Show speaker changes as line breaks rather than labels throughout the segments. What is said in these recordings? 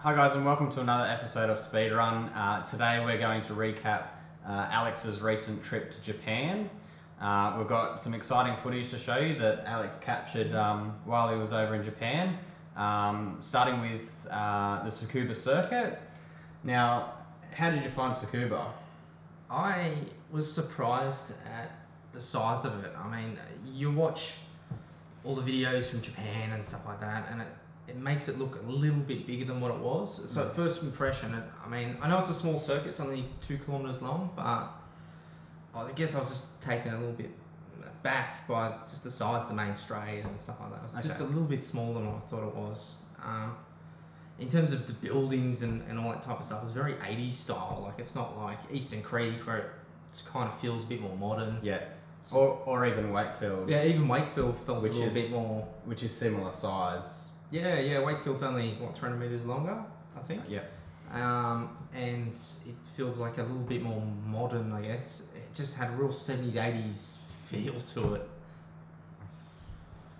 Hi guys, and welcome to another episode of SpeedRun. Today we're going to recap Alex's recent trip to Japan. We've got some exciting footage to show you that Alex captured while he was over in Japan, starting with the Tsukuba Circuit. Now, how did you find Tsukuba?
I was surprised at the size of it. I mean, you watch all the videos from Japan and stuff like that, and it makes it look a little bit bigger than what it was. So at first impression, I know it's a small circuit, it's only 2 kilometers long, but I guess I was just taken a little bit back by just the size of the main straight and stuff like that. It's just a little bit smaller than what I thought it was. In terms of the buildings and all that type of stuff, it's very 80s style. Like, it's not like Eastern Creek where it kind of feels a bit more modern.
Yeah. Or even Wakefield.
Yeah, even Wakefield felt a little bit more...
Which is similar size.
Yeah, Wakefield's only, what, 300 metres longer, I think?
Yeah.
And it feels like a little bit more modern, I guess. It just had a real 70s, 80s feel to it.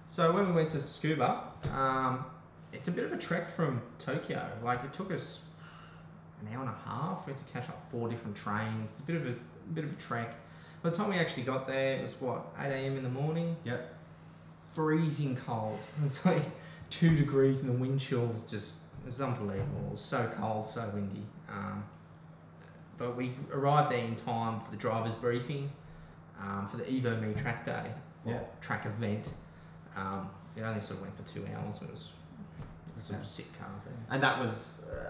So when we went to Tsukuba, it's a bit of a trek from Tokyo. Like, it took us an hour and a half. We had to catch up 4 different trains. It's a bit of a trek. By the time we actually got there, it was what, 8 AM in the morning?
Yep.
Freezing cold. It was like 2 degrees and the wind chill was just, it was unbelievable. It was so cold, so windy. But we arrived there in time for the driver's briefing, for the Evome track day, or track event. It only sort of went for 2 hours, but it was some sick cars there.
And that was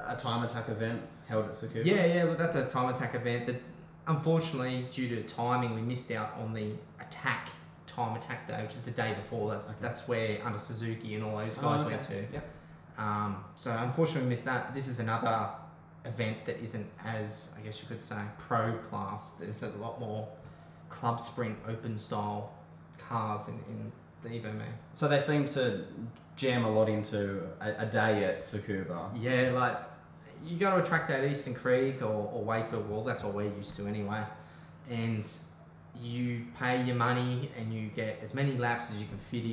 a time attack event held at Tsukuba?
Yeah, well, that's a time attack event, but unfortunately, due to timing, we missed out on the time attack day, which is the day before. That's where under Suzuki and all those guys went to.
Yep.
So unfortunately we missed that. This is another event that isn't as, I guess you could say, pro class. There's a lot more club sprint open style cars in the Evome.
So they seem to jam a lot into a day at Tsukuba.
Yeah, like you go to a track day at Eastern Creek or Wakefield, well, that's what we're used to anyway, and you pay your money and you get as many laps as you can fit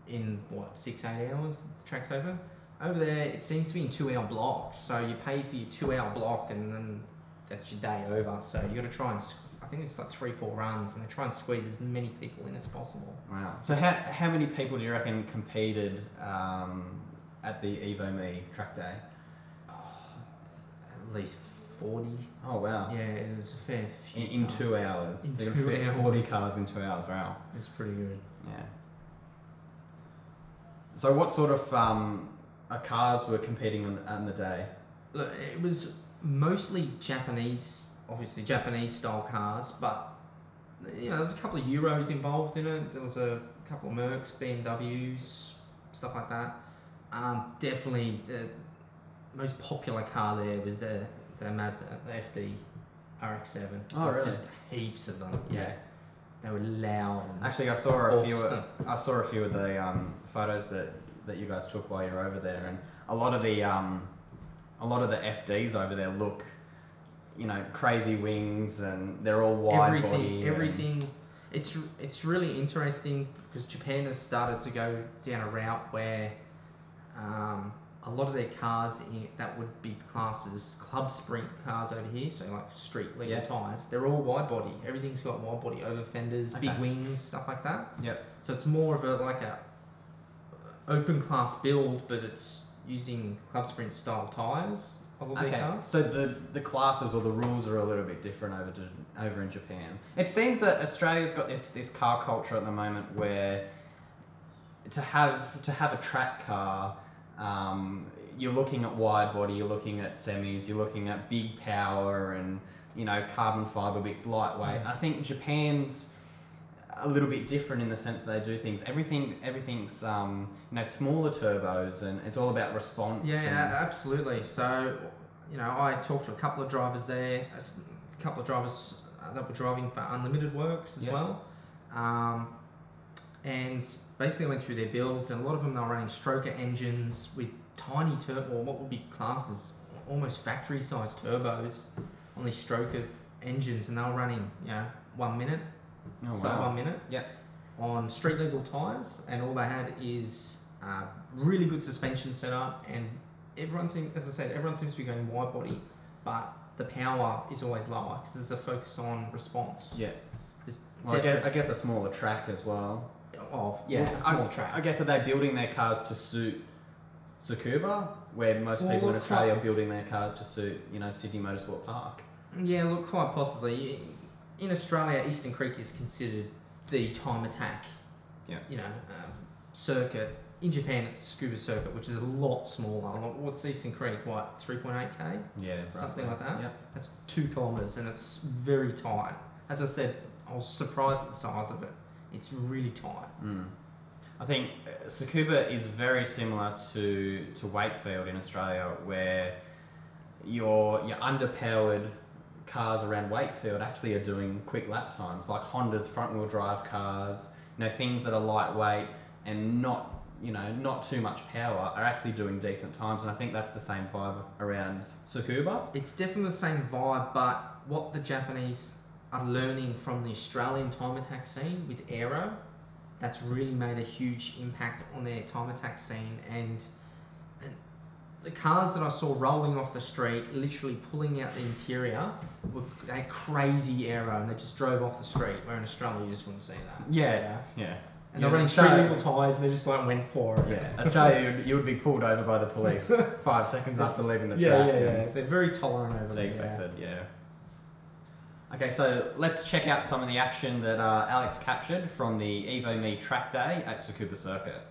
in what, 6-8 hours the track's open. Over there it seems to be in 2-hour blocks, so you pay for your 2-hour block and then that's your day over. So you got to try and, I think it's like 3-4 runs, and they try and squeeze as many people in as possible.
Wow. So how many people do you reckon competed at the Evome track day?
At least 40.
Oh wow.
Yeah, it was a fair few.
In 2 hours.
In
They
2
fit
hours.
40 cars in 2 hours. Wow.
It's pretty good.
Yeah. So what sort of cars were competing on the day?
Look, it was mostly Japanese, obviously Japanese style cars, but you know, there was a couple of Euros involved in it. There was a couple of Mercs, BMWs, stuff like that. Definitely the most popular car there was the Mazda, the FD RX-7.
Oh, really?
Just heaps of them. Yeah, they were loud.
Actually, I saw a few of the photos that you guys took while you were over there, and a lot of the FDs over there look, you know, crazy wings, and they're all wide body.
Everything. It's really interesting because Japan has started to go down a route where a lot of their cars that would be classed as club sprint cars over here, so like street legal tyres, they're all wide body. Everything's got wide body over fenders, big wings, stuff like that.
Yep.
So it's more of a open class build, but it's using club sprint style tyres. Cars.
So the classes or the rules are a little bit different over in Japan. It seems that Australia's got this car culture at the moment where to have a track car, you're looking at wide body, you're looking at semis, you're looking at big power and, you know, carbon fiber bits, lightweight. I think Japan's a little bit different in the sense that they do things. Everything's you know, smaller turbos, and it's all about response.
Yeah, absolutely. So, you know, I talked to a couple of drivers there, a couple of drivers that were driving for Unlimited Works as well, and basically went through their builds, and a lot of them are running stroker engines with tiny turbo, or what would be classed as almost factory-sized turbos on these stroker engines, and they were running, you know, 1 minute.
Oh,
So
wow.
1 minute.
Yeah.
On street legal tyres, and all they had is really good suspension setup and everyone seems, as I said, everyone seems to be going wide body, but the power is always lower because there's a focus on response.
Yeah.
There's
Well, I guess a smaller track as well.
Oh yeah, a small track.
I guess, are they building their cars to suit Tsukuba, where most
Well,
people in
look,
Australia are building their cars to suit, you know, Sydney Motorsport Park?
Yeah, look, quite possibly. In Australia, Eastern Creek is considered the time attack.
Yeah.
You know, circuit. In Japan, it's Tsukuba Circuit, which is a lot smaller. What's Eastern Creek? What, 3.8k?
Yeah,
something
roughly.
like that.
Yep.
That's 2 kilometers, and it's very tight. As I said, I was surprised at the size of it. It's really tight.
I think Tsukuba is very similar to Wakefield in Australia, where your underpowered cars around Wakefield actually are doing quick lap times, like Honda's front wheel drive cars, you know, things that are lightweight and not too much power are actually doing decent times, and I think that's the same vibe around Tsukuba.
It's definitely the same vibe, but what the Japanese are learning from the Australian time attack scene with aero, that's really made a huge impact on their time attack scene, and the cars that I saw rolling off the street, literally pulling out the interior, they had crazy aero and they just drove off the street, where in Australia you just wouldn't see that.
Yeah.
And they're running street legal tyres and they just like went for it.
Yeah, Australia, you would be pulled over by the police 5 seconds after leaving the track.
Yeah. They're very tolerant over there.
Defected, yeah. Okay, so let's check out some of the action that Alex captured from the Evome track day at Tsukuba Circuit.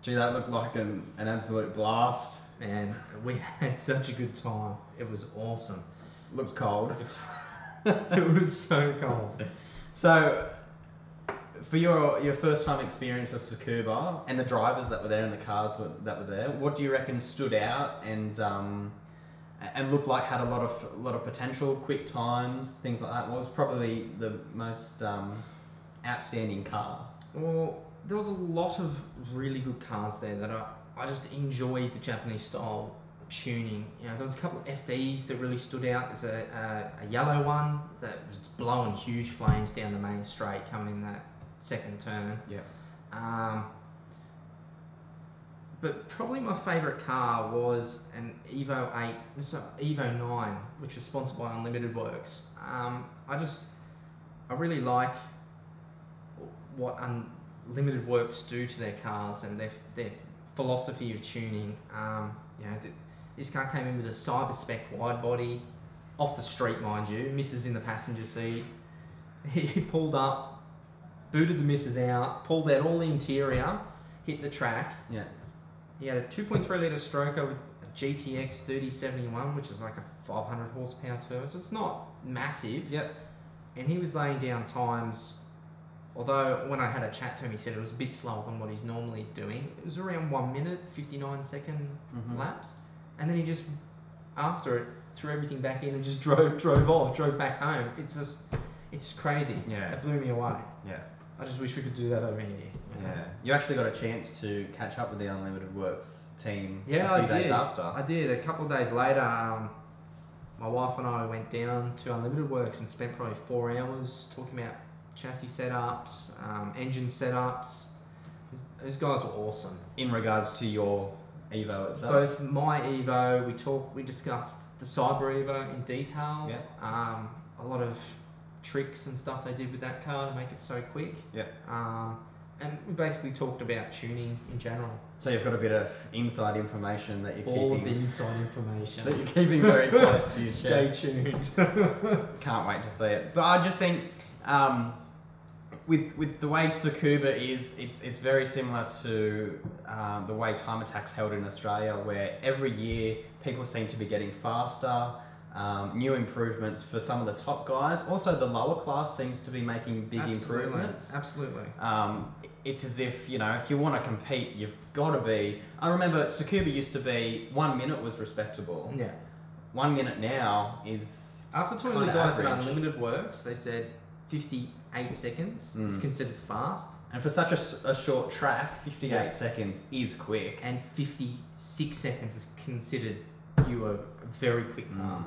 Gee, that looked like an absolute blast.
Man, we had such a good time. It was awesome.
Looks cold.
It was so cold.
So, for your first time experience of Tsukuba and the drivers that were there and the cars that were there, what do you reckon stood out and looked like had a lot of potential, quick times, things like that? What was probably the most outstanding car?
Well, there was a lot of really good cars there that I just enjoyed the Japanese style tuning. You know, there was a couple of FDs that really stood out. There's a yellow one that was blowing huge flames down the main straight coming in that second turn.
Yeah.
But probably my favourite car was an Evo 9, which was sponsored by Unlimited Works. I really like what Unlimited Works do to their cars and their philosophy of tuning. You know, this car came in with a cyber spec wide body, off the street, mind you, missus in the passenger seat. He pulled up, booted the missus out, pulled out all the interior, hit the track.
Yeah.
He had a 2.3 litre stroker with a GTX 3071, which is like a 500 horsepower turbo, so it's not massive.
Yep.
And he was laying down times, although when I had a chat to him, he said it was a bit slower than what he's normally doing. It was around 1 minute, 59-second laps. And then he just, after it, threw everything back in and just drove back home. It's just crazy.
Yeah.
It blew me away.
Yeah.
I just wish we could do that over here. You know?
Yeah. You actually got a chance to catch up with the Unlimited Works team
Yeah,
a few
I
days
did.
after.
I did. A couple of days later, my wife and I went down to Unlimited Works and spent probably 4 hours talking about chassis setups, engine setups. Those guys were awesome.
In regards to your Evo itself?
Both my Evo, we discussed the Cyber Evo in detail.
Yeah.
A lot of tricks and stuff they did with that car to make it so quick.
Yeah.
And we basically talked about tuning in general.
So you've got a bit of inside information that you're
All
keeping.
of the inside information.
That you're keeping very close to your
Stay
chest.
tuned.
Can't wait to see it. But I just think with the way Tsukuba is, it's very similar to the way Time Attack's held in Australia, where every year people seem to be getting faster, new improvements for some of the top guys. Also, the lower class seems to be making big improvements.
Absolutely.
It's as if, you know, if you want to compete, you've got to be... I remember Tsukuba used to be 1 minute was respectable.
Yeah. 1
minute now is...
After talking to the
kinda
guys at
average.
Unlimited Works, they said 58 seconds is considered fast.
And for such a short track, 58
Yeah.
seconds is quick.
And 56 seconds is considered you a very quick car.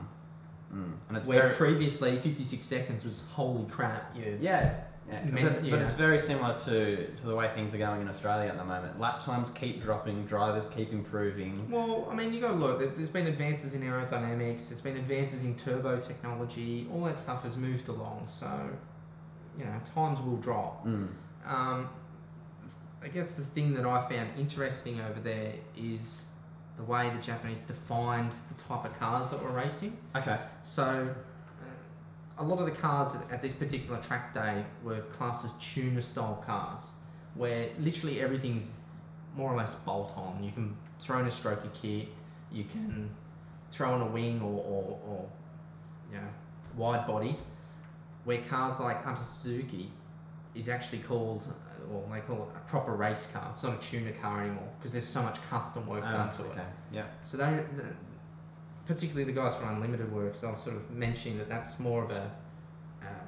And it's
Where
very...
previously 56 seconds was holy crap.
Yeah. But
Yeah.
it's very similar to the way things are going in Australia at the moment. Lap times keep dropping, drivers keep improving.
Well, I mean, you got to look. There's been advances in aerodynamics. There's been advances in turbo technology. All that stuff has moved along. So, you know, times will drop. I guess the thing that I found interesting over there is the way the Japanese defined the type of cars that were racing.
Okay.
So, a lot of the cars at this particular track day were classed as tuner style cars, where literally everything's more or less bolt on. You can throw in a stroker kit, you can throw in a wing or you know, wide body, where cars like Hunter Suzuki is actually called, or they call it a proper race car. It's not a tuner car anymore because there's so much custom work done to it.
Yeah.
So they, particularly the guys from Unlimited Works, they were sort of mentioning that that's more of a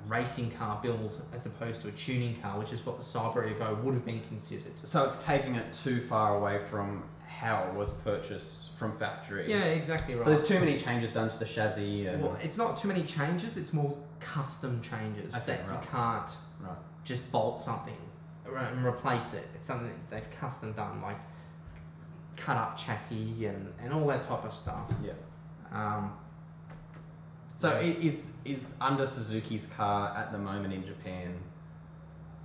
racing car build as opposed to a tuning car, which is what the Cyber Evo would have been considered.
So it's taking it too far away from how it was purchased from factory.
Yeah, exactly right.
So there's too many changes done to the chassis. And...
Well, it's not too many changes, it's more custom changes that you can't just bolt something and replace it. It's something that they've custom done, like cut up chassis and all that type of stuff.
Yeah. So is under Suzuki's car at the moment in Japan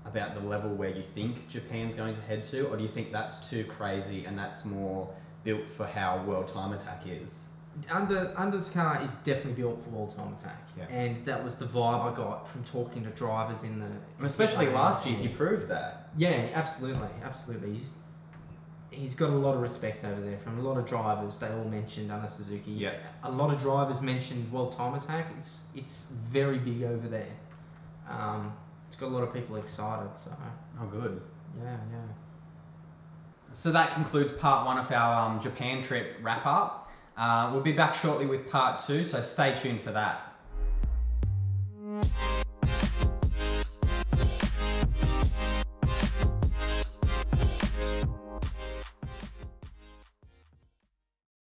about the level where you think Japan's going to head to, or do you think that's too crazy and that's more built for how World Time Attack is?
Under's car is definitely built for World Time Attack,
Yeah.
and that was the vibe I got from talking to drivers in the.
And especially last year, he proved that.
Yeah, absolutely. He's got a lot of respect over there from a lot of drivers. They all mentioned Under Suzuki.
Yeah.
A lot of drivers mentioned World Time Attack. It's very big over there. It's got a lot of people excited. So.
Oh, good.
Yeah.
So that concludes part 1 of our Japan trip wrap up. We'll be back shortly with part 2, so stay tuned for that.